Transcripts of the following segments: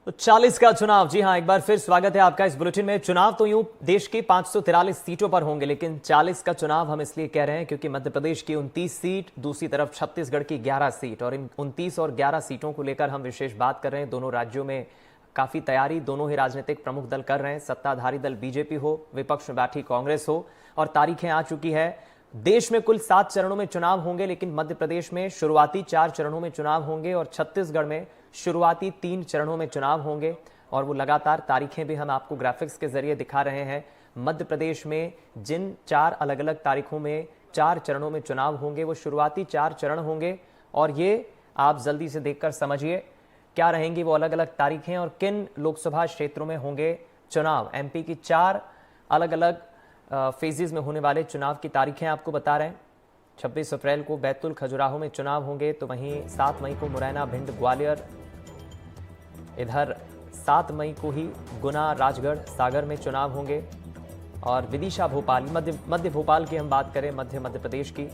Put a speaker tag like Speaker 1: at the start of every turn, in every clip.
Speaker 1: तो 40 का चुनाव, जी हां, एक बार फिर स्वागत है आपका इस बुलेटिन में। चुनाव तो यूं देश की 543 सीटों पर होंगे, लेकिन 40 का चुनाव हम इसलिए कह रहे हैं क्योंकि मध्य प्रदेश की 29 सीट, दूसरी तरफ छत्तीसगढ़ की 11 सीट, और इन 29 और 11 सीटों को लेकर हम विशेष बात कर रहे हैं। दोनों राज्यों में काफी तैयारी दोनों ही राजनीतिक प्रमुख दल कर रहे हैं। सत्ताधारी दल बीजेपी हो, विपक्ष में बैठी कांग्रेस हो, और तारीखें आ चुकी है। देश में कुल 7 चरणों में चुनाव होंगे, लेकिन मध्य प्रदेश में शुरुआती 4 चरणों में चुनाव होंगे और छत्तीसगढ़ में शुरुआती 3 चरणों में चुनाव होंगे। और वो लगातार तारीखें भी हम आपको ग्राफिक्स के जरिए दिखा रहे हैं। मध्य प्रदेश में जिन 4 अलग अलग तारीखों में 4 चरणों में चुनाव होंगे, वो शुरुआती 4 चरण होंगे, और ये आप जल्दी से देखकर समझिए क्या रहेंगी वो अलग अलग तारीखें और किन लोकसभा क्षेत्रों में होंगे चुनाव। एमपी की 4 अलग अलग फेजेस में होने वाले चुनाव की तारीखें आपको बता रहे हैं। 26 अप्रैल को बैतूल खजुराहो में चुनाव होंगे, तो वहीं 7 मई को मुरैना, भिंड, ग्वालियर, इधर 7 मई को ही गुना, राजगढ़, सागर में चुनाव होंगे, और विदिशा, भोपाल, मध्य भोपाल की हम बात करें, मध्य प्रदेश की,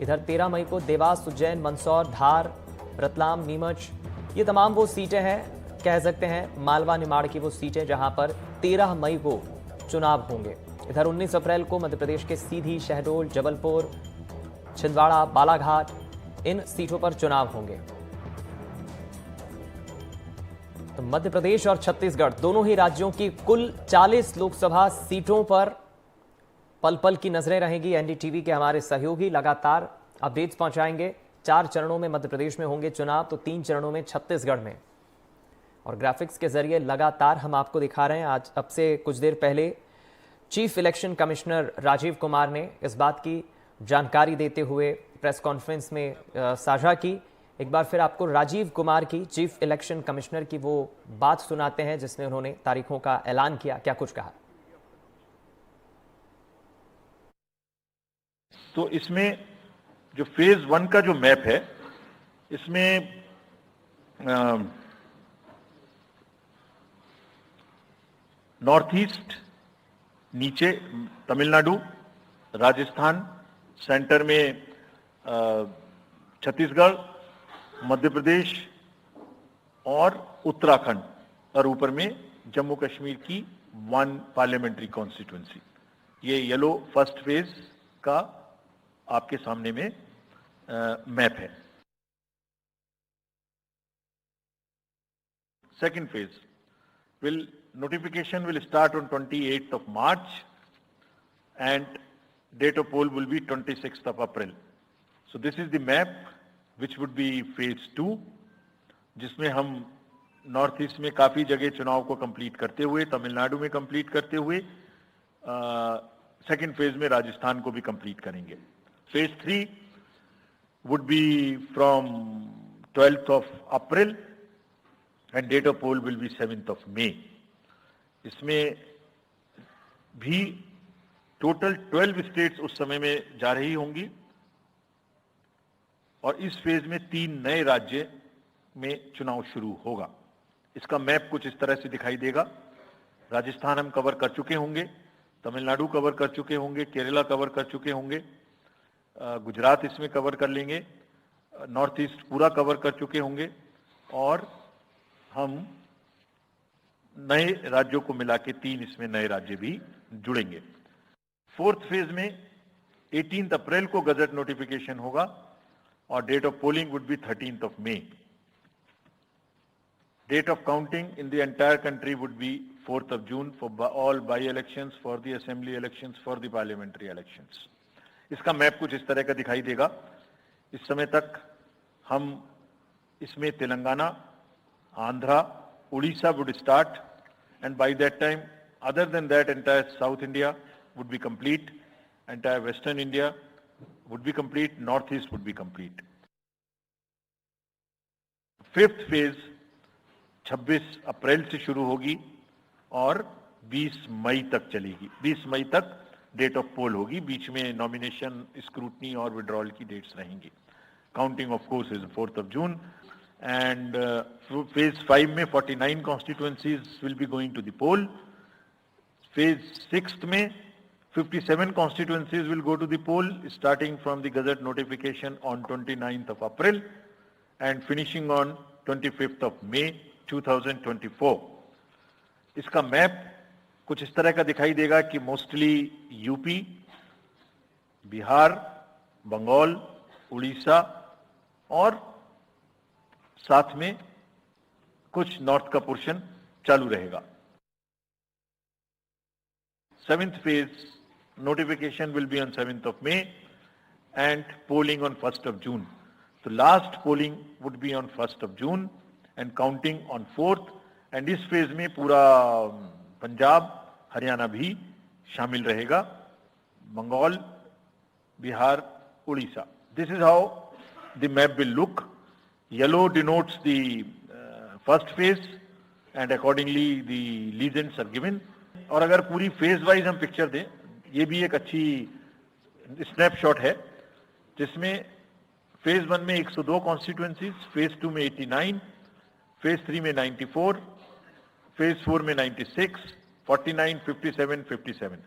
Speaker 1: इधर 13 मई को देवास, उज्जैन, मंदसौर, धार, रतलाम, नीमच, ये तमाम वो सीटें हैं, कह सकते हैं मालवा निमाड़ की वो सीटें जहां पर 13 मई को चुनाव होंगे। इधर 19 अप्रैल को मध्य प्रदेश के सीधी, शहडोल, जबलपुर, छिंदवाड़ा, बालाघाट, इन सीटों पर चुनाव होंगे। तो मध्य प्रदेश और छत्तीसगढ़ दोनों ही राज्यों की कुल 40 लोकसभा सीटों पर पल पल की नजरें रहेंगी। एनडीटीवी के हमारे सहयोगी लगातार अपडेट्स पहुंचाएंगे। 4 चरणों में मध्य प्रदेश में होंगे चुनाव, तो 3 चरणों में छत्तीसगढ़ में, और ग्राफिक्स के जरिए लगातार हम आपको दिखा रहे हैं। आज अब से कुछ देर पहले chief election commissioner Rajiv Kumar ने इस बात की जानकारी देते हुए प्रेस कॉन्फ्रेंस में साझा की। एक बार फिर आपको राजीव कुमार की, चीफ इलेक्शन कमिश्नर की, वो बात सुनाते हैं जिसमें उन्होंने तारीखों का ऐलान किया। क्या कुछ कहा?
Speaker 2: तो इसमें जो फेज 1 का जो मैप है, इसमें नॉर्थ ईस्ट, नीचे तमिलनाडु, राजस्थान, सेंटर में छत्तीसगढ़, मध्य प्रदेश और उत्तराखंड, और ऊपर में जम्मू कश्मीर की 1 पार्लियामेंट्री कॉन्स्टिट्यूंसी। ये येलो फर्स्ट फेज का आपके सामने में मैप है। Second phase notification will start on 28th of March and date of poll will be 26th of April. So this is the map which would be phase 2, जिसमें हम north east में काफी जगह चुनाव को कंप्लीट करते हुए, तमिलनाडु में कंप्लीट करते हुए, सेकेंड फेज में राजस्थान को भी कंप्लीट करेंगे। Phase 3 would be from 12th of April and date of poll will be 7th of May. इसमें भी टोटल 12 स्टेट्स उस समय में जा रही होंगी, और इस फेज में 3 नए राज्य में चुनाव शुरू होगा। इसका मैप कुछ इस तरह से दिखाई देगा। राजस्थान हम कवर कर चुके होंगे, तमिलनाडु कवर कर चुके होंगे, केरला कवर कर चुके होंगे, गुजरात इसमें कवर कर लेंगे, नॉर्थ ईस्ट पूरा कवर कर चुके होंगे, और हम नए राज्यों को मिला के 3 इसमें नए राज्य भी जुड़ेंगे। फोर्थ फेज में 18 अप्रैल को गजट नोटिफिकेशन होगा, और date of polling would be 13th of May. Date of counting in the entire country would be 4th of June for all by-elections, for the assembly elections, for the parliamentary elections. इसका map कुछ इस तरह का दिखाई देगा। इस समय तक हम इसमें Telangana, Andhra, Odisha would start, and by that time, other than that, entire South India would be complete, entire Western India would be complete, Northeast would be complete. Fifth phase 26 अप्रैल से शुरू होगी और 20 मई तक चलेगी। 20 मई तक डेट ऑफ पोल होगी, बीच में नॉमिनेशन, स्क्रूटनी और विड्रॉल की डेट्स रहेंगी। Counting of course is 4th of June. And phase 5 में 49 constituencies will be going to the poll. Phase 6 में 57 constituencies will go to the poll, starting from the Gazette notification on 29th of April and finishing on 25th of May 2024। इसका map कुछ इस तरह का दिखाई देगा कि मोस्टली यूपी, बिहार, बंगाल, उड़ीसा और साथ में कुछ नॉर्थ का पोर्शन चालू रहेगा। 7th phase notification will be on 7th of May and polling on 1st of June. So last polling would be on 1st of June and counting on 4th, and इस phase में पूरा पंजाब, हरियाणा भी शामिल रहेगा, Bengal, Bihar, Orissa. This is how the map will look. Yellow denotes the first phase and accordingly the legends are given. और अगर पूरी phase wise हम पिक्चर दें, ये भी एक अच्छी स्नैपशॉट है जिसमें फेज 1 में 102 कॉन्स्टिट्यूएंसीज, फेज 2 में 89, फेज 3 में 94, फेज 4 में 96, 49, 57, 57.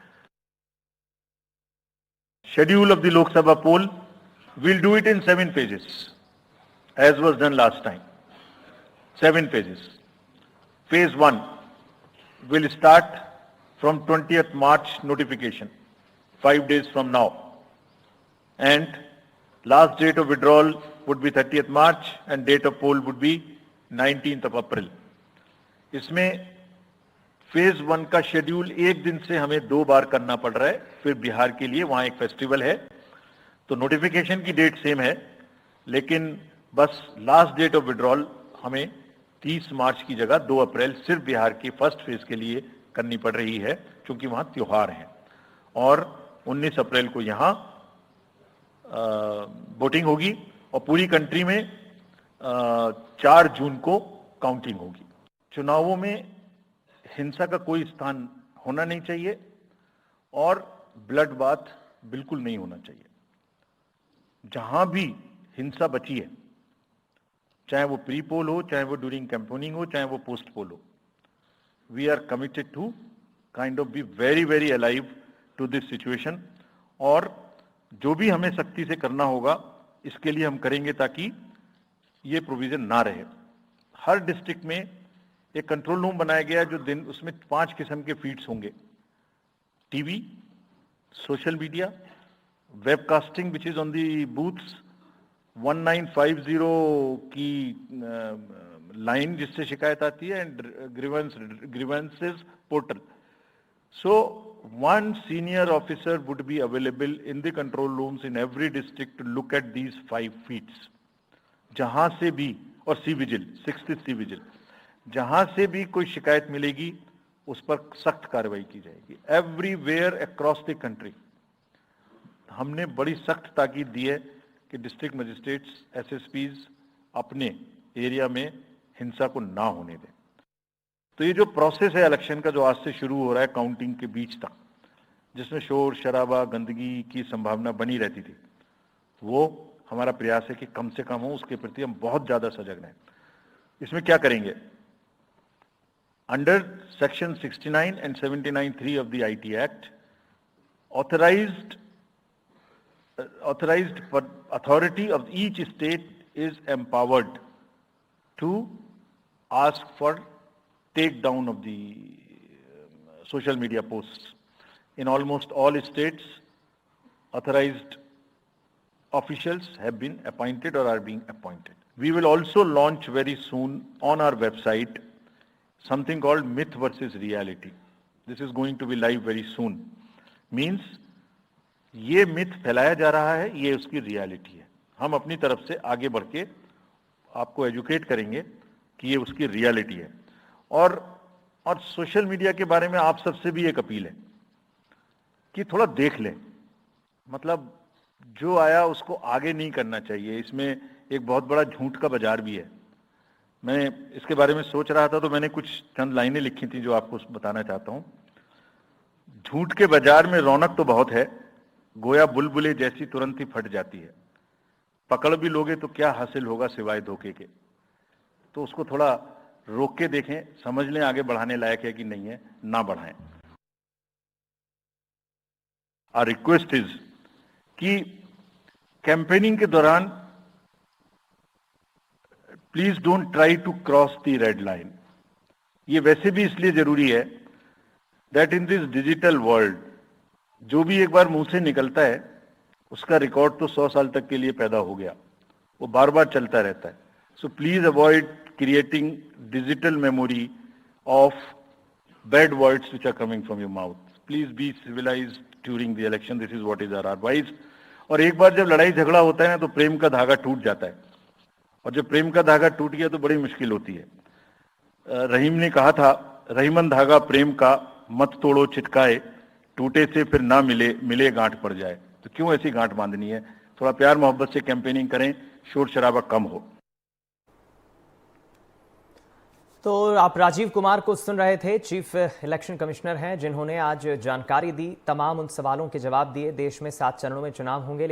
Speaker 2: Schedule of the Lok Sabha poll, we'll do it in 7 phases as was done last time. 7 phases. Phase 1 will start from 20th March notification, 5 days from now, and last date of withdrawal would be 30th March and date of poll would be 19th of April. इसमें phase 1 का schedule एक दिन से हमें 2 बार करना पड़ रहा है, फिर बिहार के लिए वहां एक फेस्टिवल है, तो नोटिफिकेशन की डेट सेम है, लेकिन बस लास्ट डेट ऑफ विड्रॉल हमें 30 मार्च की जगह 2 अप्रैल सिर्फ बिहार की फर्स्ट फेज के लिए करनी पड़ रही है, क्योंकि वहां त्योहार है, और 19 अप्रैल को यहां वोटिंग होगी और पूरी कंट्री में 4 जून को काउंटिंग होगी. चुनावों में हिंसा का कोई स्थान होना नहीं चाहिए और ब्लड बाथ बिल्कुल नहीं होना चाहिए. जहां भी हिंसा बची है, चाहे वो प्री पोल हो, चाहे वो ड्यूरिंग कैंपेनिंग हो, चाहे वो पोस्ट पोल हो, we are committed to kind of be very very alive to this situation, और जो भी हमें सख्ती से करना होगा इसके लिए हम करेंगे ताकि ये प्रोविजन ना रहे. हर डिस्ट्रिक्ट में एक कंट्रोल रूम बनाया गया है, जो दिन उसमें 5 किस्म के फीड्स होंगे: TV, social media, webcasting which is on the booths, 1950 की लाइन जिससे शिकायत आती है, and grievances portal. So one senior officer would be available in the control rooms in every district to look at these 5 feeds. जहां से भी, और C vigil, 6th C vigil, जहां से भी कोई शिकायत मिलेगी उस पर सख्त कार्रवाई की जाएगी. एवरीवेयर अक्रॉस द कंट्री हमने बड़ी सख्त ताकीद दी है कि डिस्ट्रिक्ट मजिस्ट्रेट्स, एसएसपीज अपने एरिया में हिंसा को ना होने दें. तो ये जो प्रोसेस है इलेक्शन का, जो आज से शुरू हो रहा है काउंटिंग के बीच तक, जिसमें शोर शराबा, गंदगी की संभावना बनी रहती थी, वो हमारा प्रयास है कि कम से कम हो. उसके प्रति हम बहुत ज्यादा सजग रहें. इसमें क्या करेंगे? Under section 69 and 79(3) of the IT Act, authorized authority of each state is empowered to ask for take down of the social media posts. In almost all states, authorized officials have been appointed or are being appointed. We will also launch very soon on our website something called myth versus reality. This is going to be live very soon. Means ये myth फैलाया जा रहा है, ये उसकी reality है. हम अपनी तरफ से आगे बढ़ के आपको एजुकेट करेंगे कि ये उसकी रियलिटी है. और सोशल मीडिया के बारे में आप सबसे भी एक अपील है कि थोड़ा देख लें. मतलब जो आया उसको आगे नहीं करना चाहिए. इसमें एक बहुत बड़ा झूठ का बाजार भी है. मैं इसके बारे में सोच रहा था तो मैंने कुछ चंद लाइनें लिखी थी जो आपको बताना चाहता हूं. झूठ के बाजार में रौनक तो बहुत है, गोया बुलबुले जैसी तुरंत ही फट जाती है. पकड़ भी लोगे तो क्या हासिल होगा सिवाय धोखे के. तो उसको थोड़ा रोक के देखें, समझ लें आगे बढ़ाने लायक है कि नहीं है, ना बढ़ाएं. आवर रिक्वेस्ट इज कि कैंपेनिंग के दौरान please don't try to cross the red line. ये वैसे भी इसलिए जरूरी है that in this digital world जो भी एक बार मुंह से निकलता है उसका रिकॉर्ड तो 100 साल तक के लिए पैदा हो गया, वो बार बार चलता रहता है। So please avoid creating digital memory of bad words which are coming from your mouth. Please be civilized during the election, this is what is our advice. और एक बार जब लड़ाई झगड़ा होता है ना तो प्रेम का धागा टूट जाता है, और जब प्रेम का धागा टूट गया तो बड़ी मुश्किल होती है। रहीम ने कहा था, रहीमन धागा प्रेम का मत तोड़ो चिटकाए, टूटे से फिर ना मिले, मिले गांठ पड़ जाए। तो क्यों ऐसी गांठ बांधनी है? थोड़ा प्यार मोहब्बत से कैंपेनिंग करें, शोर शराबा कम हो।
Speaker 1: तो आप राजीव कुमार को सुन रहे थे, चीफ इलेक्शन कमिश्नर हैं, जिन्होंने आज जानकारी दी, तमाम उन सवालों के जवाब दिए। देश में 7 चरणों में चुनाव होंगे।